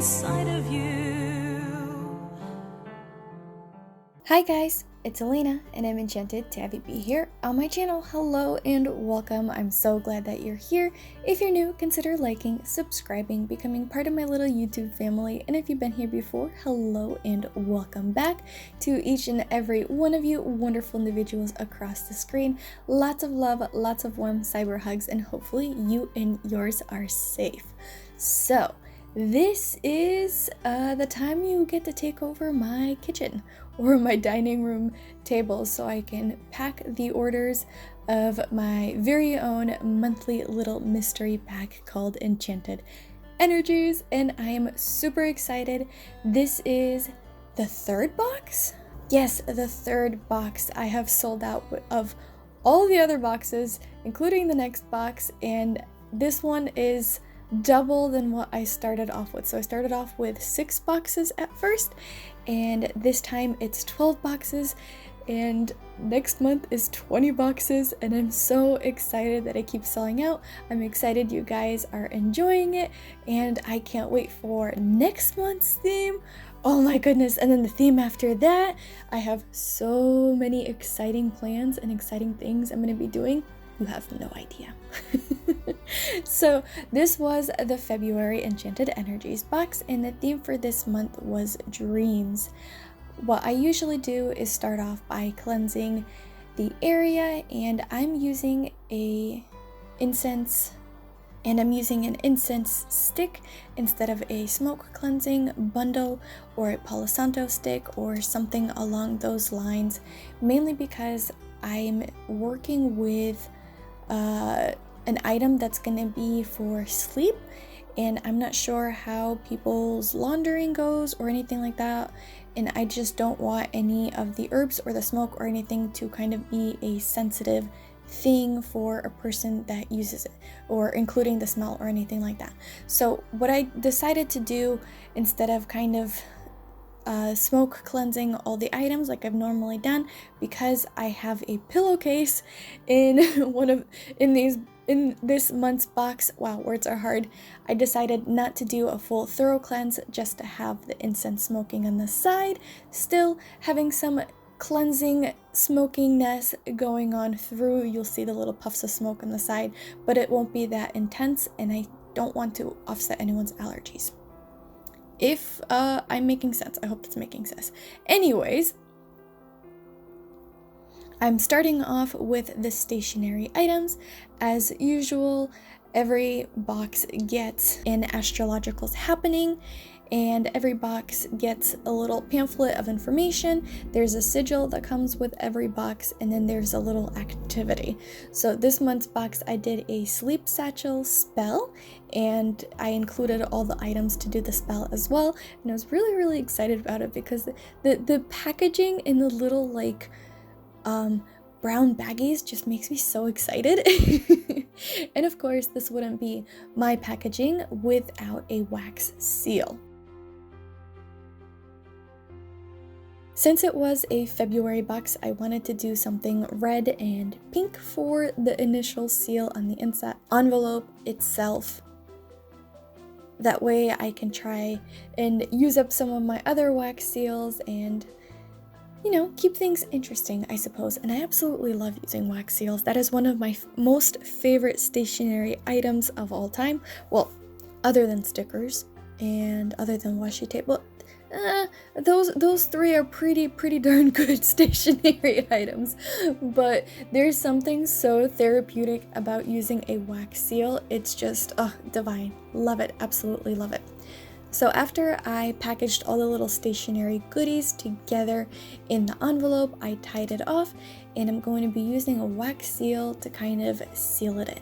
inside of you. Hi guys, it's Elena and I'm enchanted to have you be here on my channel. Hello and welcome. I'm so glad that you're here. If you're new, consider liking, subscribing, becoming part of my little YouTube family. And if you've been here before, hello and welcome back to each and every one of you wonderful individuals across the screen. Lots of love, lots of warm cyber hugs, and hopefully you and yours are safe. So, this is the time you get to take over my kitchen or my dining room table so I can pack the orders of my very own monthly little mystery pack called Enchanted Energies, and I am super excited. This is the third box? Yes, the third box. I have sold out of all the other boxes, including the next box, and this one is double than what I started off with. So I started off with 6 boxes at first, and this time it's 12 boxes, and next month is 20 boxes, and I'm so excited that it keeps selling out. I'm excited you guys are enjoying it, and I can't wait for next month's theme. Oh my goodness, and then the theme after that. I have so many exciting plans and exciting things I'm going to be doing. You have no idea. So this was the February Enchanted Energies box, and the theme for this month was dreams. What I usually do is start off by cleansing the area, and I'm using an incense stick instead of a smoke cleansing bundle or a Palo Santo stick or something along those lines, mainly because I'm working with an item that's gonna be for sleep, and I'm not sure how people's laundering goes or anything like that, and I just don't want any of the herbs or the smoke or anything to kind of be a sensitive thing for a person that uses it, or including the smell or anything like that. So what I decided to do, instead of kind of smoke cleansing all the items like I've normally done, because I have a pillowcase in in this month's box, wow, words are hard, I decided not to do a full thorough cleanse, just to have the incense smoking on the side, still having some cleansing smokiness going on through. You'll see the little puffs of smoke on the side, but it won't be that intense, and I don't want to offset anyone's allergies. If I'm making sense, I hope that's making sense. Anyways, I'm starting off with the stationery items. As usual, every box gets an astrological's happening, and every box gets a little pamphlet of information. There's a sigil that comes with every box, and then there's a little activity. So this month's box, I did a sleep satchel spell, and I included all the items to do the spell as well, and I was really excited about it because the packaging in the little like brown baggies just makes me so excited. And of course, this wouldn't be my packaging without a wax seal. Since it was a February box, I wanted to do something red and pink for the initial seal on the inside envelope itself. That way I can try and use up some of my other wax seals and, you know, keep things interesting, I suppose. And I absolutely love using wax seals. That is one of my most favorite stationery items of all time. Well, other than stickers and other than washi tape. Well, those 3 are pretty darn good stationery items, but there's something so therapeutic about using a wax seal. It's just divine. Love it, absolutely love it. So after I packaged all the little stationery goodies together in the envelope, I tied it off, and I'm going to be using a wax seal to kind of seal it in.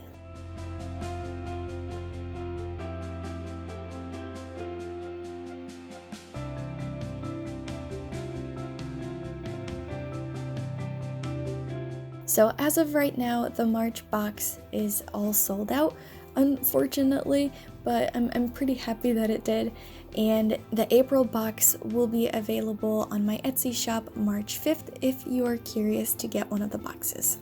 So as of right now, the March box is all sold out, unfortunately, but I'm pretty happy that it did. And the April box will be available on my Etsy shop March 5th if you are curious to get one of the boxes.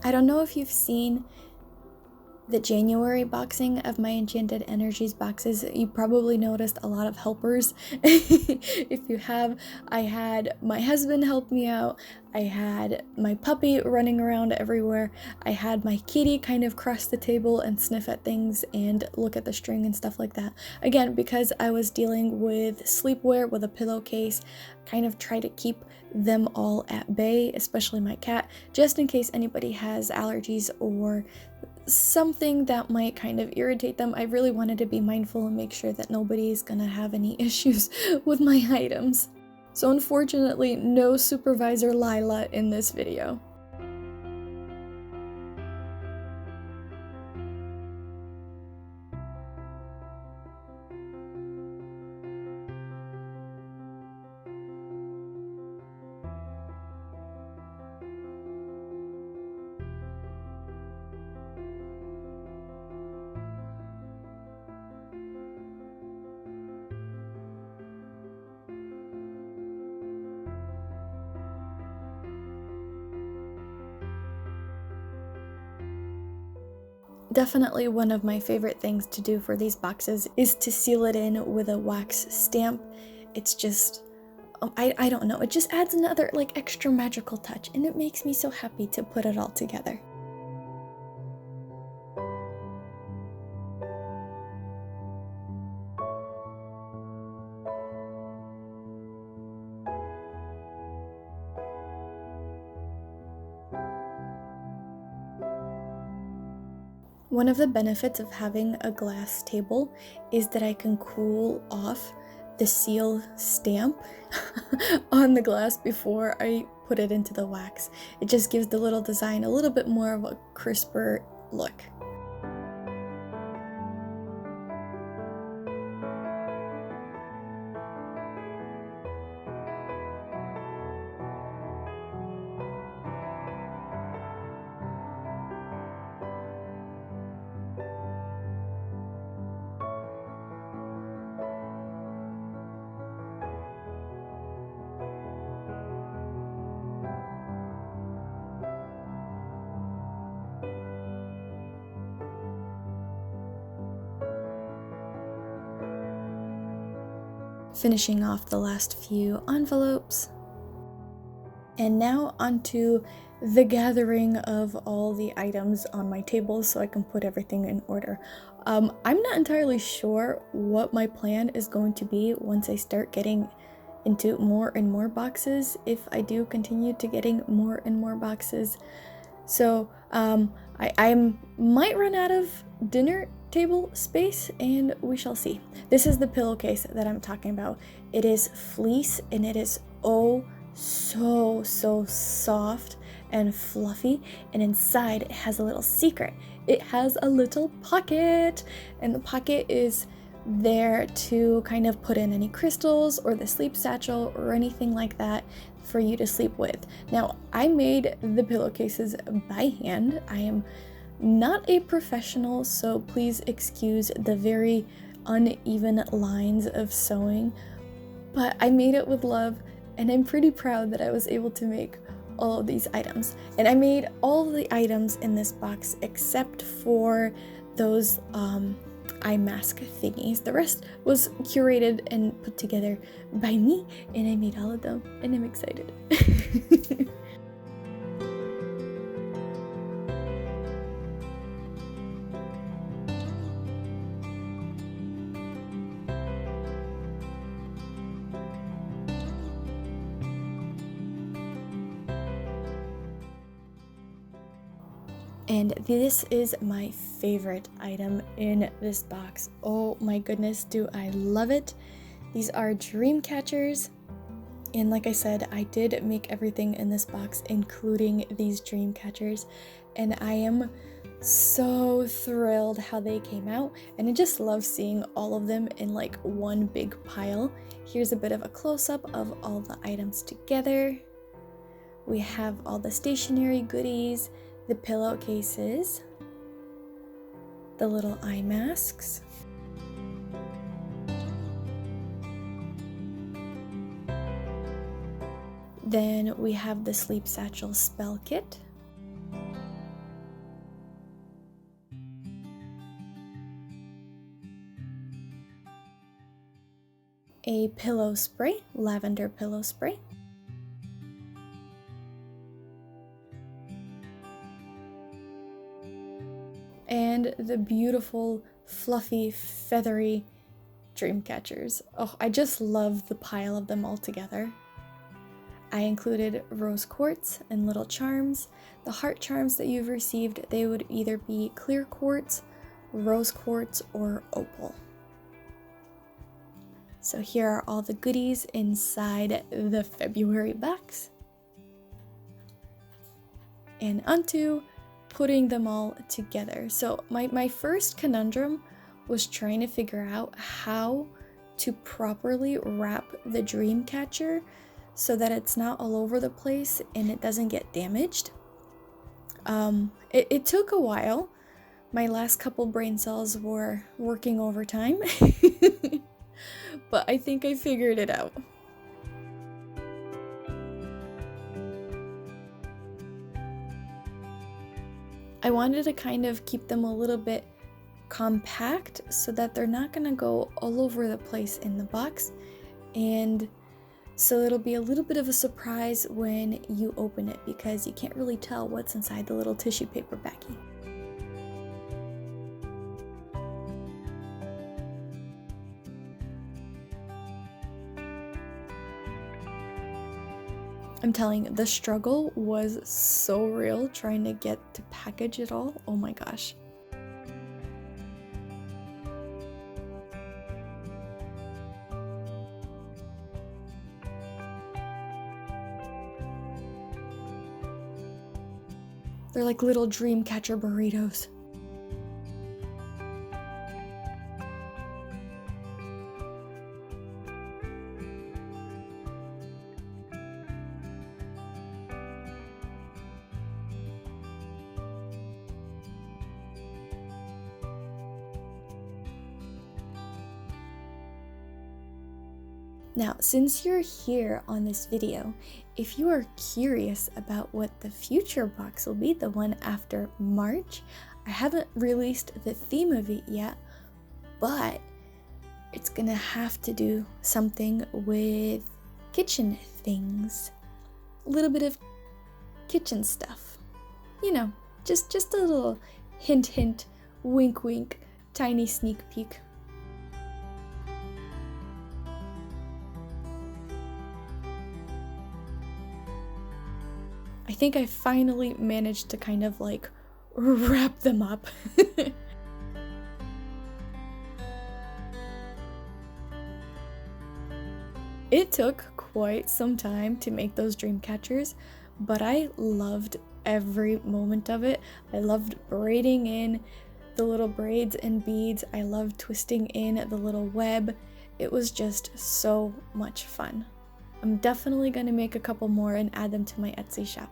I don't know if you've seen the January boxing of my Enchanted Energies boxes. You probably noticed a lot of helpers. If you have, I had my husband help me out. I had my puppy running around everywhere. I had my kitty kind of cross the table and sniff at things and look at the string and stuff like that. Again, because I was dealing with sleepwear with a pillowcase, kind of try to keep them all at bay, especially my cat, just in case anybody has allergies or something that might kind of irritate them. I really wanted to be mindful and make sure that nobody's gonna have any issues with my items. So unfortunately, no Supervisor Lila in this video. Definitely one of my favorite things to do for these boxes is to seal it in with a wax stamp. It's just, I don't know, it just adds another like extra magical touch, and it makes me so happy to put it all together. One of the benefits of having a glass table is that I can cool off the seal stamp on the glass before I put it into the wax. It just gives the little design a little bit more of a crisper look. Finishing off the last few envelopes. And now onto the gathering of all the items on my table so I can put everything in order. I'm not entirely sure what my plan is going to be once I start getting into more and more boxes, if I do continue to getting more and more boxes. So I might run out of dinner table space, and we shall see. This is the pillowcase that I'm talking about. It is fleece, and it is oh so soft and fluffy, and inside it has a little secret. It has a little pocket, and the pocket is there to kind of put in any crystals or the sleep satchel or anything like that for you to sleep with. Now, I made the pillowcases by hand. I am not a professional, so please excuse the very uneven lines of sewing, but I made it with love, and I'm pretty proud that I was able to make all of these items. And I made all of the items in this box except for those eye mask thingies. The rest was curated and put together by me, and I made all of them, and I'm excited. And this is my favorite item in this box. Oh my goodness, do I love it. These are dream catchers. And like I said, I did make everything in this box, including these dream catchers. And I am so thrilled how they came out. And I just love seeing all of them in like one big pile. Here's a bit of a close-up of all the items together. We have all the stationery goodies, the pillowcases, the little eye masks, then we have the sleep satchel spell kit, a pillow spray, lavender pillow spray. And the beautiful, fluffy, feathery dream catchers. Oh, I just love the pile of them all together. I included rose quartz and little charms. The heart charms that you've received, they would either be clear quartz, rose quartz, or opal. So here are all the goodies inside the February box. And onto putting them all together. So my first conundrum was trying to figure out how to properly wrap the dream catcher so that it's not all over the place and it doesn't get damaged. It took a while. My last couple brain cells were working overtime, but I think I figured it out. I wanted to kind of keep them a little bit compact so that they're not gonna go all over the place in the box, and so it'll be a little bit of a surprise when you open it because you can't really tell what's inside the little tissue paper baggie. I'm telling you, the struggle was so real trying to get to package it all. Oh my gosh. They're like little dream catcher burritos. Now, since you're here on this video, if you are curious about what the future box will be, the one after March, I haven't released the theme of it yet, but it's gonna have to do something with kitchen things. A little bit of kitchen stuff. You know, just a little hint hint, wink wink, tiny sneak peek. I think I finally managed to kind of like wrap them up. It took quite some time to make those dream catchers, but I loved every moment of it. I loved braiding in the little braids and beads. I loved twisting in the little web. It was just so much fun. I'm definitely going to make a couple more and add them to my Etsy shop.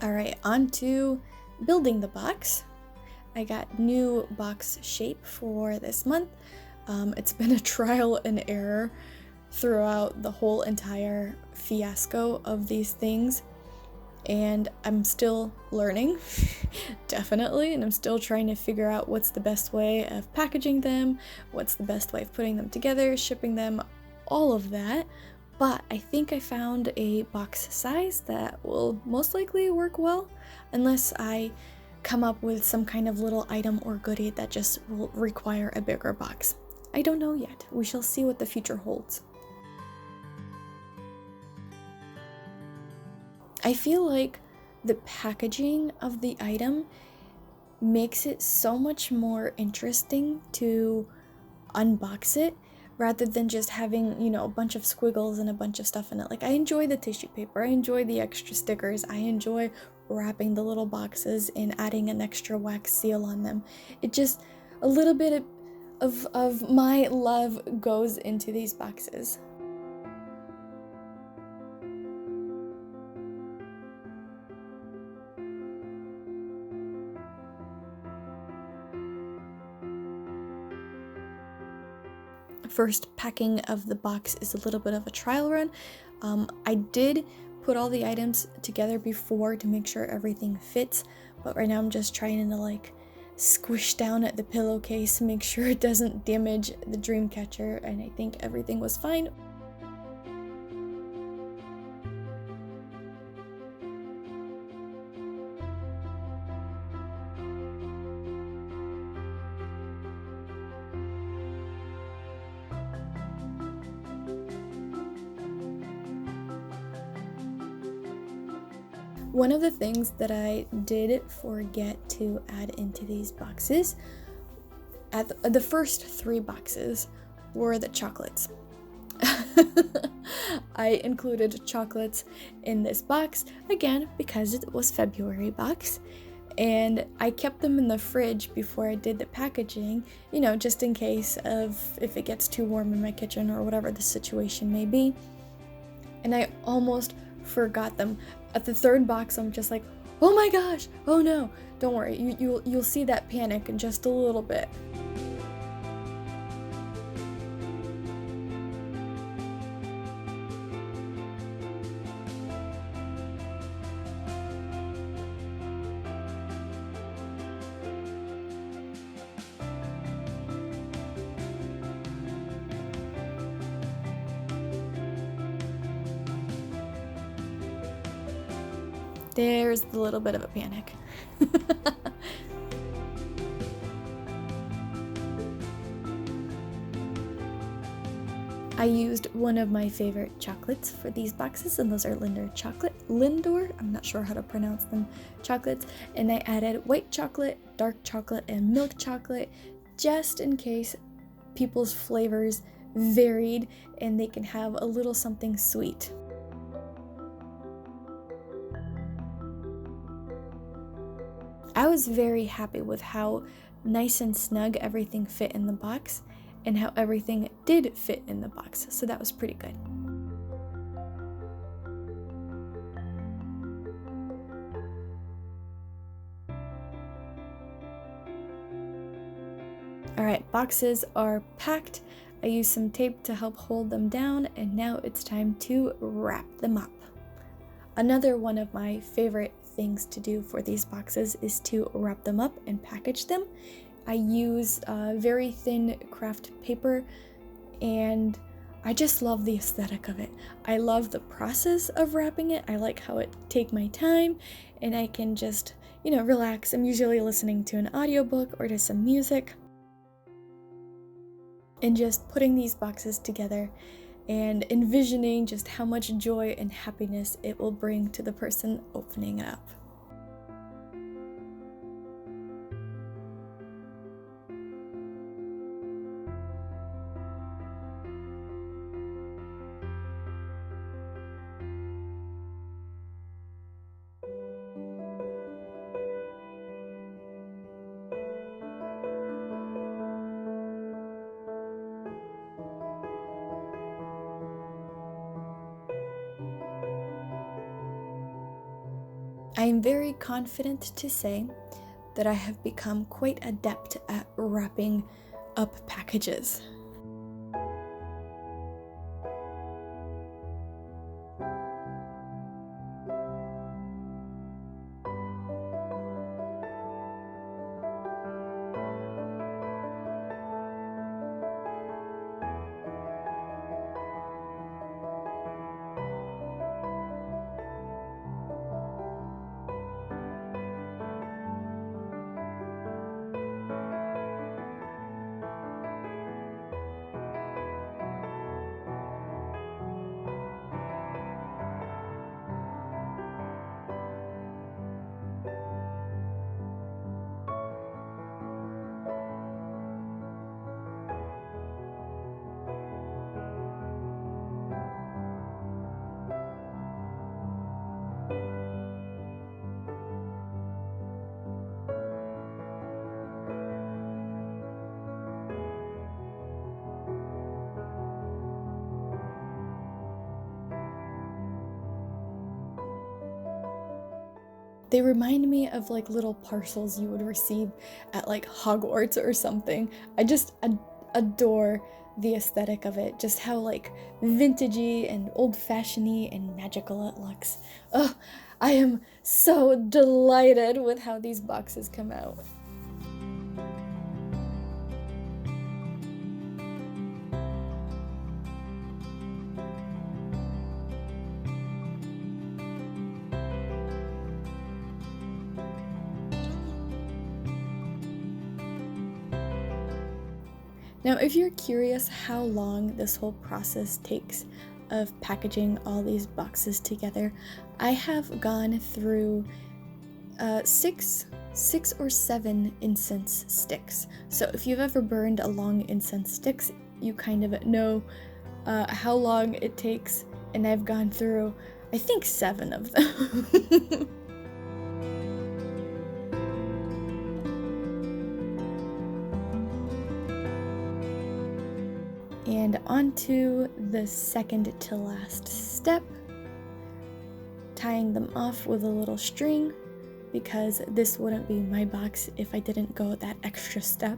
Alright, on to building the box. I got new box shape for this month. It's been a trial and error throughout the whole entire fiasco of these things, and I'm still learning, definitely, and I'm still trying to figure out what's the best way of packaging them, what's the best way of putting them together, shipping them, all of that. But I think I found a box size that will most likely work well, unless I come up with some kind of little item or goodie that just will require a bigger box. I don't know yet. We shall see what the future holds. I feel like the packaging of the item makes it so much more interesting to unbox it, rather than just having, you know, a bunch of squiggles and a bunch of stuff in it. Like, I enjoy the tissue paper, I enjoy the extra stickers, I enjoy wrapping the little boxes and adding an extra wax seal on them. It just, a little bit of my love goes into these boxes. First packing of the box is a little bit of a trial run. I did put all the items together before to make sure everything fits, but right now I'm just trying to like squish down at the pillowcase, make sure it doesn't damage the dream catcher, and I think everything was fine. One of the things that I did forget to add into these boxes, at the first 3 boxes, were the chocolates. I included chocolates in this box, again, because it was February box, and I kept them in the fridge before I did the packaging, you know, just in case of if it gets too warm in my kitchen or whatever the situation may be. And I almost forgot them. At the 3rd box, I'm just like, oh my gosh, oh no, don't worry, you'll see that panic in just a little bit. There's a little bit of a panic. I used one of my favorite chocolates for these boxes, and those are Lindor, I'm not sure how to pronounce them, chocolates, and I added white chocolate, dark chocolate, and milk chocolate, just in case people's flavors varied and they can have a little something sweet. I was very happy with how nice and snug everything fit in the box and how everything did fit in the box, so that was pretty good. Alright, boxes are packed. I used some tape to help hold them down, and now it's time to wrap them up. Another one of my favorite things to do for these boxes is to wrap them up and package them. I use very thin craft paper, and I just love the aesthetic of it. I love the process of wrapping it. I like how it take my time and I can just, you know, relax. I'm usually listening to an audiobook or to some music and just putting these boxes together and envisioning just how much joy and happiness it will bring to the person opening it up. I am very confident to say that I have become quite adept at wrapping up packages. They remind me of like little parcels you would receive at like Hogwarts or something. I just adore the aesthetic of it, just how like vintagey and old-fashioned-y and magical it looks. Oh, I am so delighted with how these boxes come out. Now, if you're curious how long this whole process takes of packaging all these boxes together, I have gone through six or seven incense sticks. So if you've ever burned a long incense sticks, you kind of know how long it takes, and I've gone through, I think, 7 of them. And on to the second to last step, tying them off with a little string, because this wouldn't be my box if I didn't go that extra step.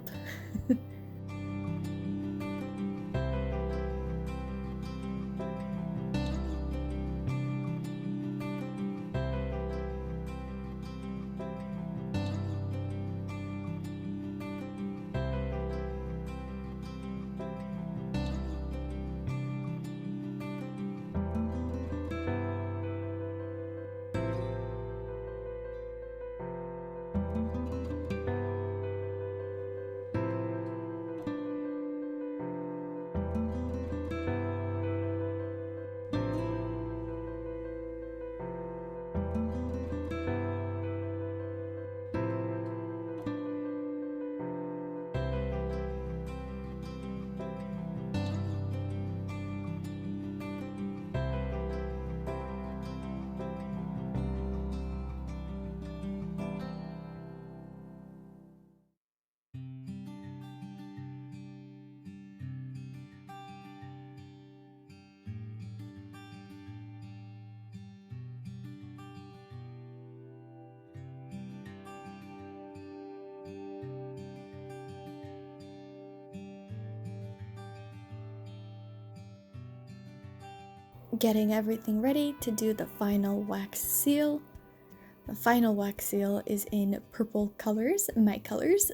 Getting everything ready to do the final wax seal. The final wax seal is in purple colors, my colors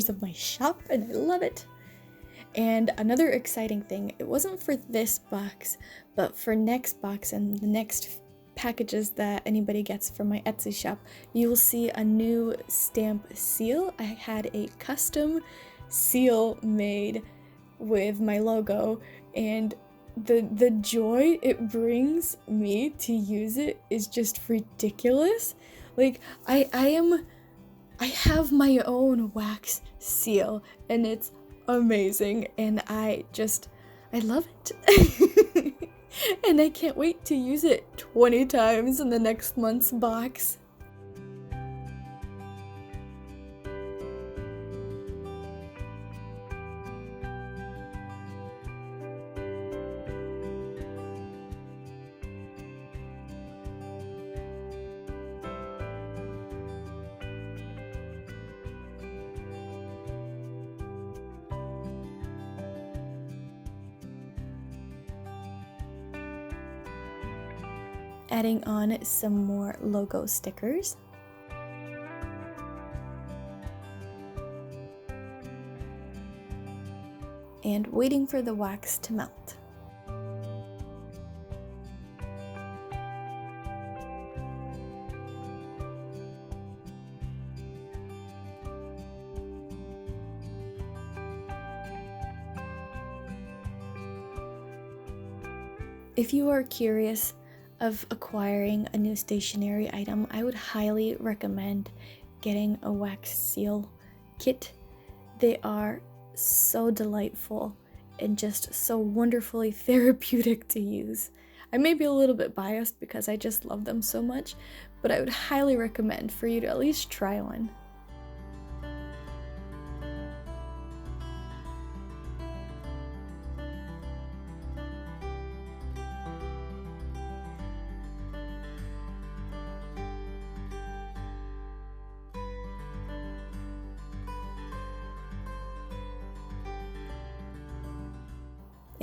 of my shop, and I love it. And another exciting thing, it wasn't for this box, but for next box and the next packages that anybody gets from my Etsy shop, you will see a new stamp seal. I had a custom seal made with my logo, and the joy it brings me to use it is just ridiculous. Like I have my own wax seal, and it's amazing, and I love it. And I can't wait to use it 20 times in the next month's box. Adding on some more logo stickers. And waiting for the wax to melt. If you are curious of acquiring a new stationery item, I would highly recommend getting a wax seal kit. They are so delightful and just so wonderfully therapeutic to use. I may be a little bit biased because I just love them so much, but I would highly recommend for you to at least try one.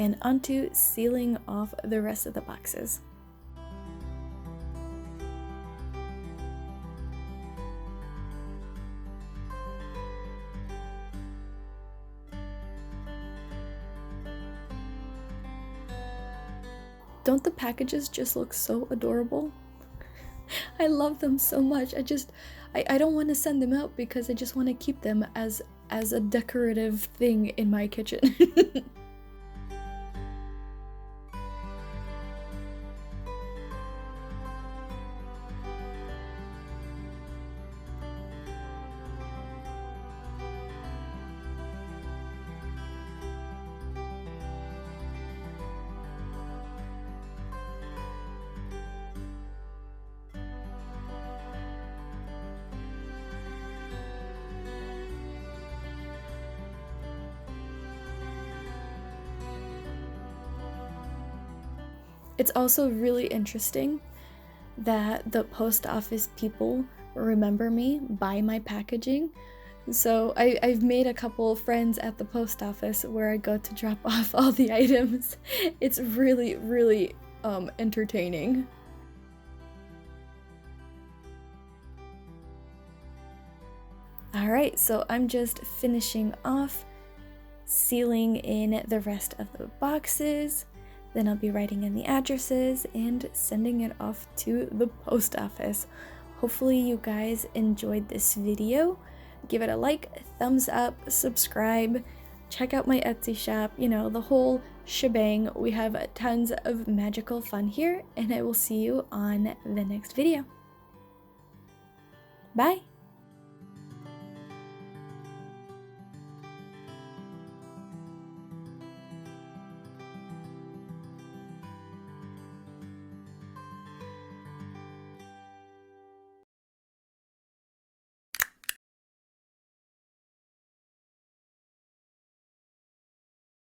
and onto sealing off the rest of the boxes. Don't the packages just look so adorable? I love them so much. I don't want to send them out because I just want to keep them as a decorative thing in my kitchen. It's also really interesting that the post office people remember me by my packaging. So I've made a couple friends at the post office where I go to drop off all the items. It's really, really entertaining. Alright, so I'm just finishing off sealing in the rest of the boxes. Then I'll be writing in the addresses and sending it off to the post office. Hopefully you guys enjoyed this video. Give it a like, thumbs up, subscribe, check out my Etsy shop, you know, the whole shebang. We have tons of magical fun here, and I will see you on the next video. Bye!